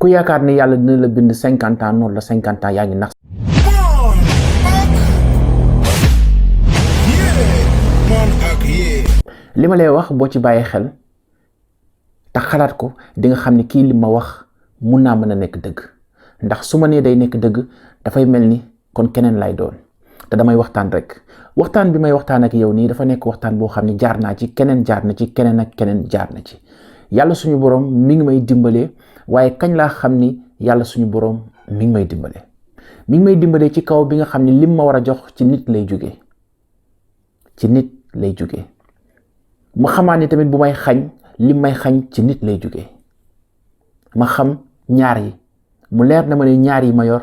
ku yaakaar ne yàlla dina la bind 50 ans noonu la 50 ans yaa ngi nax. li ma lay wax boo ci bàyyi xel te xalaat ko di nga xam ne kii li ma wax mun naa mën a nekk dëgg, ndax su ma nee day nekk dëgg dafay mel ni kon keneen lay doon te damay waxtaan rek. waxtaan bi may waxtaan ak yow nii dafa nekk waxtaan boo xam ne jaar naa ci, keneen jaar na ci, keneen ak keneen jaar na ci. yàlla suñu borom mi ngi may dimbale, waaye kañ laa xam ni yàlla suñu borom mi ngi may dimbale. mi ngi may dimbale ci kaw bi nga xam ne lim ma war a jox ci nit lay jógee, ci nit lay jógee. ma xamaa ni tamit bu may xañ lim may xañ ci nit lay jógee. ma xam ñaar yi, mu leer na ma ne ñaar yi ma yor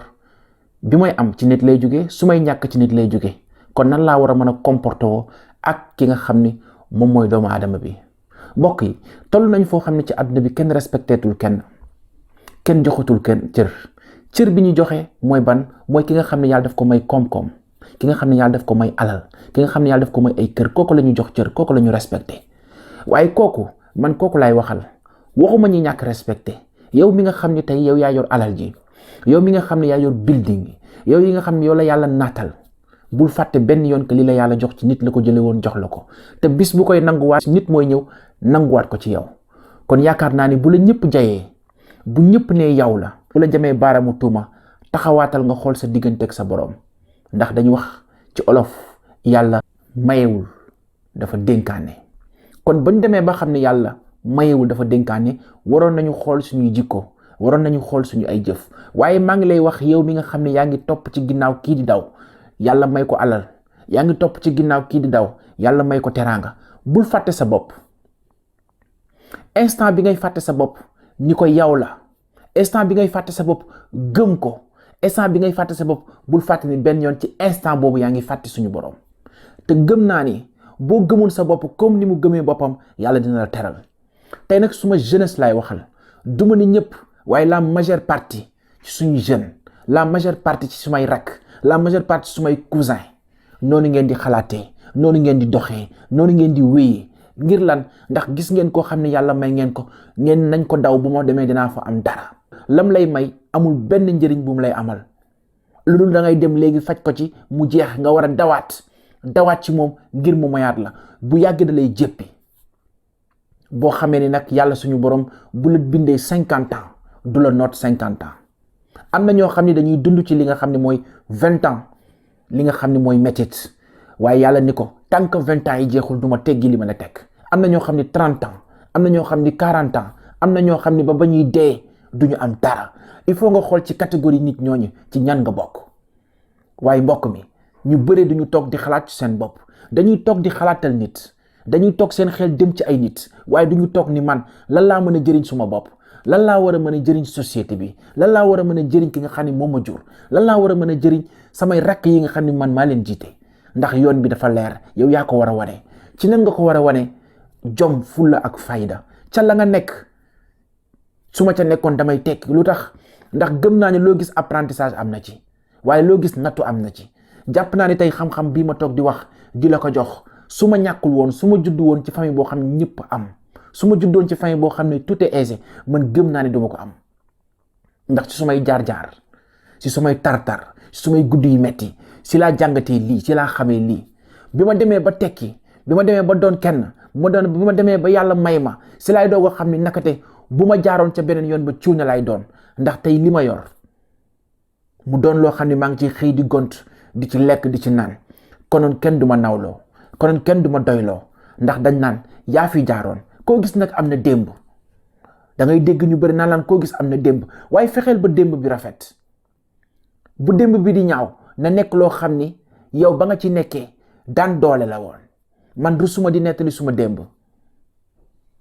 bi may am ci nit lay jógee, su may ñàkk ci nit lay jógee. kon nan laa war a mën a comporter woo ak ki nga xam ni moom mooy doomu aadama bi. mbokk yi toll nañ foo xam ne ci àdduna bi kenn respecteetul kenn joxatul kenn cër bi ñu joxe mooy ban, mooy ki nga xam ne yàlla daf ko may koom-koom, ki nga xam ne yàlla daf ko may alal, ki nga xam ne yàlla daf ko may ay kër, kooku la ñu jox cër, kooku la ñu respecté. waaye kooku laay waxal, waxuma ñi ñàkk respecté. yow mi nga xam ne tey yow yaa yor alal ji, yow mi nga xam ne yaa yor building, yow yi nga xam ne yow la yàlla naatal, bul fàtte benn yoon que li la yàlla jox ci nit la ko jële woon jox la ko, te bis bu koy nanguwaat nit mooy ñëw nanguwaat ko ci yow. kon yaakaar naa ni bu la ñëpp jayee, bu ñëpp ne yow la, bu la jamee baaramu tuuma, taxawaatal nga xool sa diggante ak sa borom, ndax dañu wax ci olof yàlla mayewul dafa dénkaane. kon bañ demee ba xam ne yàlla mayewul dafa dénkaane, waroon nañu xool suñuy jikko, waroon nañu xool suñu ay jëf. waaye maa ngi lay wax yow mi nga xam ne yaa ngi topp ci ginnaaw kii di daw yàlla may ko alal, yaa ngi topp ci ginnaaw kii di daw yàlla may ko teraanga, bul fàtte sa bopp. instant bi ngay fàtte sa bopp ni ko yow la, instant bi ngay fàtte sa bopp gëm ko, instant bi ngay fàtte sa bopp bul fàtte ni benn yoon ci instant boobu yaa ngi fàtte suñu borom. te gëm naa ni boo gëmul sa bopp comme ni mu gëmee boppam yàlla dina la teral. tey nag suma jeunesse laay waxal, duma ni ñëpp, waaye la majeure partie ci suñu jeune, la majeure partie ci sumay rakk, la majeure partie ci sumay cousin, noonu ngeen di xalaatee, noonu ngeen di doxee, noonu ngeen di wéyee. ngir lan? ndax gis ngeen koo xam ne yàlla may ngeen ko, ngeen nañ ko daw, bu ma demee dinaa fa am dara. lam lay may amul benn njëriñ bu mu lay amal, lu dul da ngay dem léegi faj ko ci mu jeex, nga war a dawaat ci moom ngir mu mayaat la. bu yàgg da lay jéppi. boo xamee ni nag yàlla suñu borom bu la bindee 50 ans du la noot 50 ans. am na ñoo xam ne dañuy dund ci li nga xam ne mooy 20 ans, li nga xam ne mooy métit, waaye yàlla ni ko tant que 20 ans yi jeexul du ma teggi li ma la teg. am na ñoo xam ne 30 ans, am na ñoo xam ne 40 ans, am na ñoo xam ne ba ñuy dee duñu am dara. il faut nga xool ci catégorie nit ñooñu ci ñan nga bokk. waaye mbokk mi ñu bëre duñu toog di xalaat ci seen bopp, dañuy toog di xalaatal nit, dañuy toog seen xel dem ci ay nit, waaye duñu toog ni man lan laa mën a jëriñ suma bopp, lan laa war a mën a jëriñ société bi, lan laa war a mën a jëriñ ki nga xam ne moom ma jur, lan laa war a mën a jëriñ samay rakk yi nga xam ne man maa leen jiite. ndax yoon bi dafa leer, yow yaa ko war a wane. ci nan nga ko war a wane? jom, fulla ak fayda. ca la nga nekk, su ma ca nekkoon damay tekki. lu tax? ndax gëm naa ne loo gis apprentissage am na ci, waaye loo gis nattu am na ci. jàpp naa ne tey xam-xam bii ma toog di wax di la ko jox, su ma ñàkkul woon, su ma juddu woon ci famille boo xam ne ñëpp am, su ma juddoon ci famille boo xam ne tout est aisé, man gëm naa ne duma ko am. ndax ci sumay jaar-jaar, ci sumay tartar, ci sumay guddi yu metti, si laa jàngatee lii, ci laa xamee lii. bi ma demee ba tekki, bi ma demee ba doon kenn, bi ma demee ba yàlla may ma, si laay doog a xam ni nakate bu ma jaaroon ca beneen yoon ba cuuna laay doon. ndax tey li ma yor mu doon loo xam ne maa ngi ci xëy di gont, di ci lekk, di ci naan, konoon kenn du ma nawloo, konoon kenn du ma doyloo. ndax dañ naan yaa fi jaaroon. koo gis nag am na démb. da ngay dégg ñu bëri naan laan koo gis am na démb, waaye fexeel ba démb bi rafet. bu démb bi di ñaaw na nekk loo xam ni yow ba nga ci nekkee daan doole la woon. man rusuma di nettali suma démb,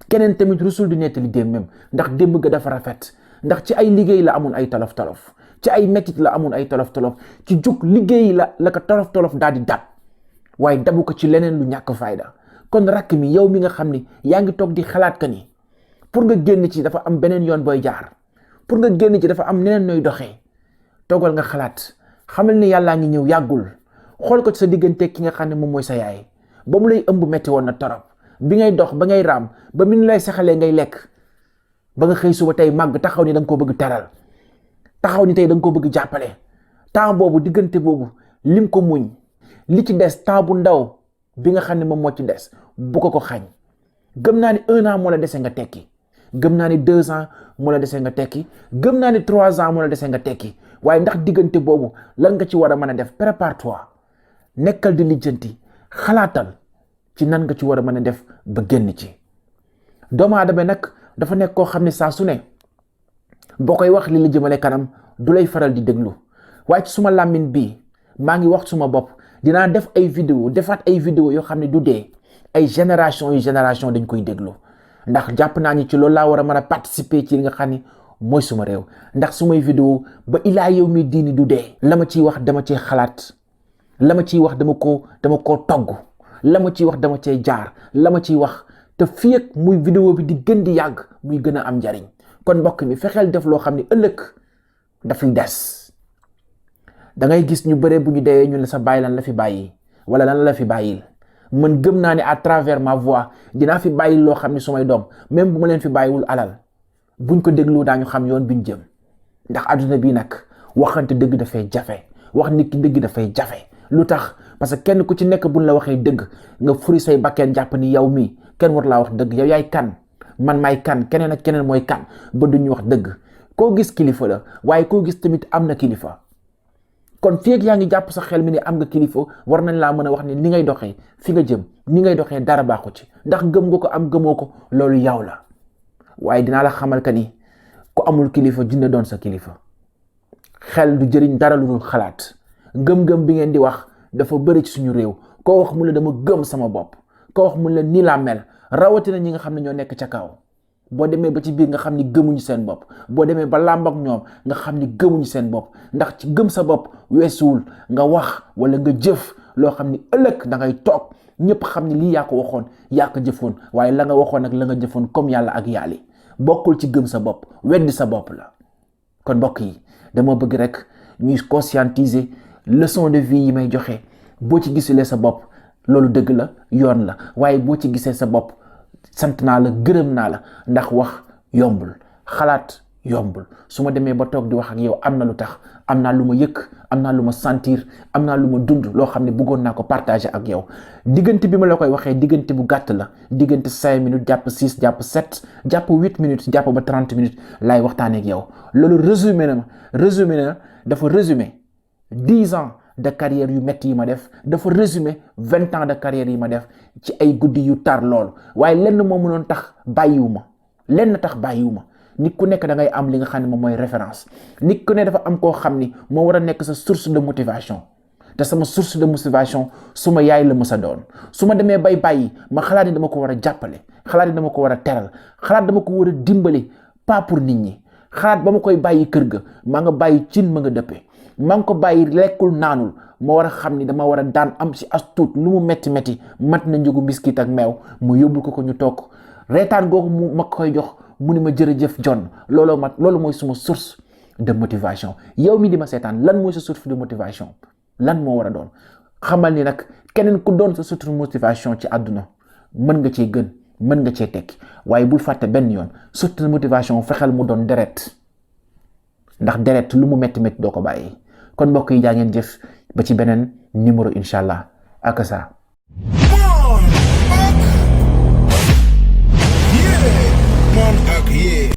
keneen tamit rusul di nettali démbam, ndax démb ga dafa rafet. ndax ci ay liggéey la amul ay tolof-tolof, ci ay mettit la amul ay tolof-tolof, ci jug liggéey la ko tolof-tolof daal di dab, waaye dabu ko ci leneen lu ñàkk fayda. kon rakk mi, yow mi nga xam ni yaa ngi toog di xalaat ka ni pour nga génn ci dafa am beneen yoon booy jaar, pour nga génn ci dafa am neneen nooy doxee, toogal nga xalaat, xamal ni yàllaa ngi ñëw, yàggul. xool ko ci sa diggante ki nga xam ne moom mooy sa yaay, ba mu lay ëmb metti woon na torop, bi ngay dox ba ngay raam ba min lay saxalee ngay lekk, ba nga xëy suba tey màgg taxaw ni da nga ko bëgg teral taxaw ni tey da nga ko bëgg jàppale temps boobu diggante boobu lim ko muñ li ci des temps bu ndaw bi nga xam ne moom moo ci des bu ko xañ. gëm naa ni 1 an moo la dese nga tekki gëm naa ni 2 ans moo la dese nga tekki gëm naa ni 3 ans moo la dese nga tekki waaye ndax diggante boobu lan nga ci war a mën a def prépare-toi nekkal di lijjanti xalaatal ci nan nga ci war a mën a def ba génn ci. doomu aadama nag dafa nekk koo xam ne saa su ne boo koy wax li la jëmale kanam du lay faral di déglu waaye ci suma làmmiñ bii maa ngi wax suma bopp dinaa def ay vidéo defaat ay vidéo yoo xam ne du dee ay génération dañ koy déglu ndax jàpp naa ni ci loolu laa war a mën a participer ci li nga xam ni mooy suma réew ndax sumay vidéo ba ilaa yow mi diini du dee la ma ciy wax dama cee xalaat la ma ciy wax dama koo togg la ma ciy wax dama cee jaar la ma ciy wax te fii ak muy vidéo bi di gën di yàgg muy gën a am njariñ kon mbokk mi fexeel def loo xam ni ëllëg dafay des da ngay gis ñu bëre bu ñu deyee ñu la sa bàyyi lan la fi bàyyi wala lan la fi bàyyil man gëm naa ne à travers ma voix dinaa fi bàyyi loo xam ne sumay doom même bu ma leen fi bàyyiwul alal buñ ko déglu daañu xam yoon biñ jëm ndax adduna bii nag waxante dëgg dafay jafe wax nit ki dëgg dafay jafe lu tax parce que kenn ku ci nekk buñ la waxee dëgg nga furi say bakkeen jàpp ni yow mii kenn war laa wax dëgg yow yaay kan man maay kan keneen ak keneen mooy kan ba duñu wax dëgg koo gis kilifa la waaye koo gis tamit am na kilifa kon fii ak yaa ngi jàpp sa xel mi ni am nga kilifa war nañ laa mën a wax ni ni ngay doxee fi nga jëm ni ngay doxee dara baaxu ci ndax gëm nga ko am gëmoo ko loolu yow la waaye dinaa la xamal ka ni ku amul kilifa dina doon sa kilifa xel du jëriñ dara lu dul xalaat gëm-gëm bi ngeen di wax dafa bëri ci suñu réew koo wax mu la dama gëm sama bopp koo wax mu la nii laa mel rawatina ñi nga xam ne ñoo nekk ca kaw boo demee ba ci biir nga xam ni gëmuñu seen bopp boo demee ba làmb ak ñoom nga xam ni gëmuñu seen bopp ndax ci gëm sa bopp weesuwul nga wax wala nga jëf loo xam ni ëllëg da ngay toog ñëpp xam ni lii yaa ko waxoon yaa ko jëfoon waaye la nga waxoon ak la nga jëfoon comme yàlla ak yàlli bokkul ci gëm sa bopp weddi sa bopp la. kon mbokk yi dama bëgg rek ñuy conscientiser leçon de vie yi may joxe boo ci gisulee sa bopp loolu dëgg la yoon la waaye boo ci gisee sa bopp sant naa la gërëm naa la ndax wax yombul xalaat yombul su ma demee ba toog di wax ak yow am na lu tax am naa lu ma yëg am naa lu ma sentir am naa lu ma dund loo xam ne bëggoon naa ko partager ak yow diggante bi ma la koy waxee diggante bu gàtt la diggante 5 minutes jàpp 6 jàpp 7 jàpp 8 minutes jàpp ba 30 minutes laay waxtaanee ak yow loolu résumé na dafa résumé 10 ans de carrière yu métti yi ma def dafa résumé 20 ans de carrière yi ma def ci ay guddi yu tar lool waaye lenn moo mënoon tax bàyyiwuma nit ku nekk da ngay am li nga xam ne moom mooy référence nit ku ne dafa am koo xam ni moo war a nekk sa source de motivation te sama source de motivation suma yaay la mës a doon su ma demee bay bàyyi ma xalaat ni dama ko war a jàppale xalaat ni dama ko war a teral xalaat dama ko war a dimbali pas pour nit ñi xalaat ba ma koy bàyyi kër ga maa nga bàyyi cin ma nga dëppee maa ngi ko bàyyi lekkul naanul ma war a xam ni dama war a daan am si as tuut lu mu métti mat na njëgu biskit ak meew mu yóbbul ko ñu toog reetaan googu mu ma koy jox mu ni ma jërëjëf John loolu mooy suma source de motivation yow mi di ma seetaan lan mooy sa source de motivation lan moo war a doon xamal ni nag keneen ku doon sa source de motivation ci àdduna mën nga cee gën mën nga cee tekki waaye bul fàtte benn yoon source de motivation fexeel mu doon deret ndax deret lu mu métti doo ko bàyyi kon mbokk yi jaa ngeen jëf ba ci beneen numéro incha allah ak sa